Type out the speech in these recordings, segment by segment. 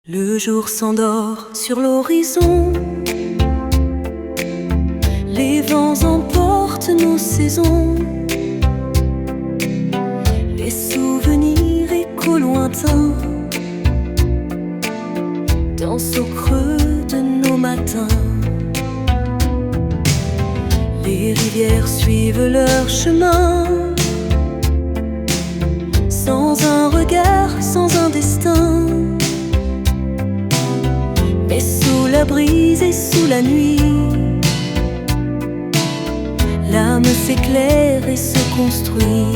Le jour s'endort sur l'horizon, les vents emportent nos saisons, les souvenirs échos lointains dansent au creux de nos matins. Les rivières suivent leur chemin, sans un regard, sans un destin. Mais sous la brise et sous la nuit, l'âme s'éclaire et se construit.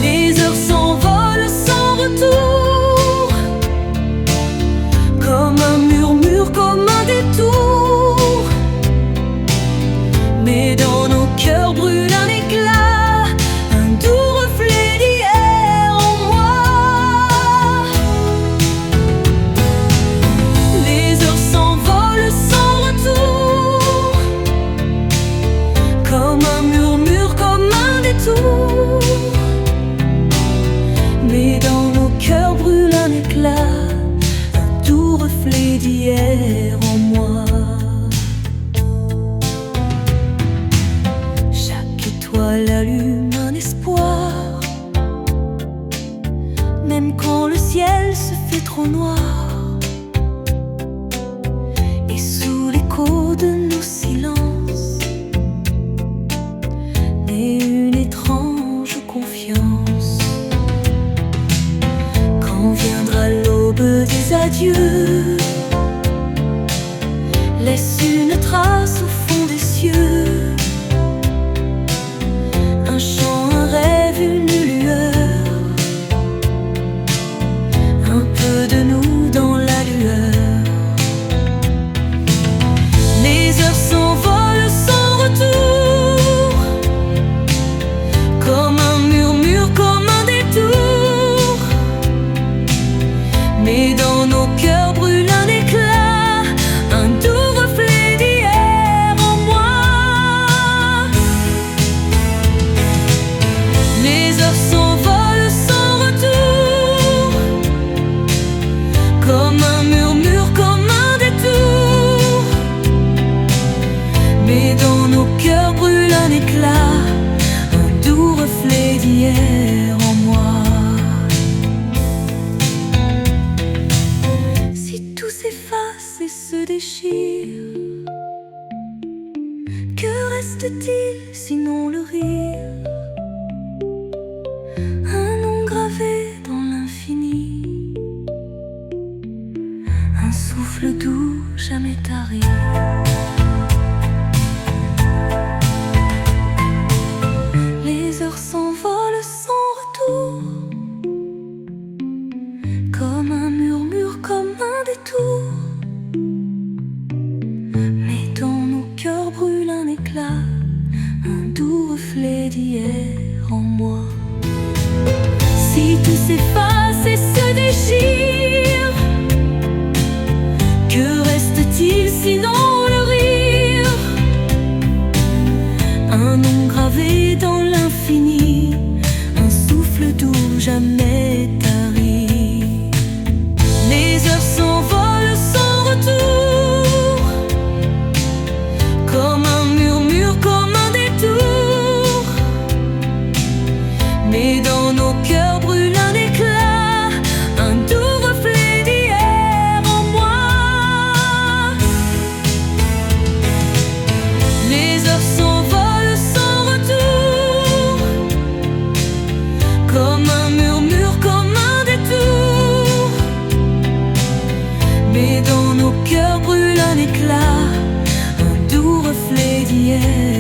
Les heures s'envolent sans retour, comme un murmure, comme un détour. Mais dans nos cœurs brûle un éclat, un doux reflet d'hier en moi. Les heures s'envolent sans retour, comme un murmure, comme un détour. Mais dans nos cœurs brûle un éclat, un doux reflet d'hier en moi. Chaque étoile allume un espoir, même quand le ciel se fait trop noir. Et sous l'écho de nos silences naît une étrange confiance. Quand viendra l'aube des adieux, laisse une trace au fond des cieux, un chant, un rêve, une lueur, un peu de nous dans la lueur. Les heures s'envolent sans retour, comme un murmure, comme un détour. Mais dans nos cœurs brûle un éclat, un doux reflet d'hier en moi. Les heures s'envolent sans retour, comme un murmure, comme un détour. Mais dans nos cœurs brûle un éclat, un doux reflet d'hier en moi. Si tout s'efface et se déchire, que reste-t-il sinon le rire? Un nom gravé dans l'infini, un souffle doux jamais tari. Les heures s'envolent sans retour, comme un murmure, comme un détour. Mais dans nos cœurs brûle un éclat, un doux reflet d'hier en moi. Si tout s'efface et se déchire, que reste-t-il sinon le rire? Un nom gravé dans l'infini, un souffle doux jamais tari. Les heures s'envolent sans retour, comme un murmure, comme un détour. Mais dans nos cœurs brûle un éclat, un doux reflet d'hier en moi. Les heures s'envolent sans retour, comme un murmure, comme un détour. Mais dans nos cœurs brûle un éclat, un doux reflet d'hier.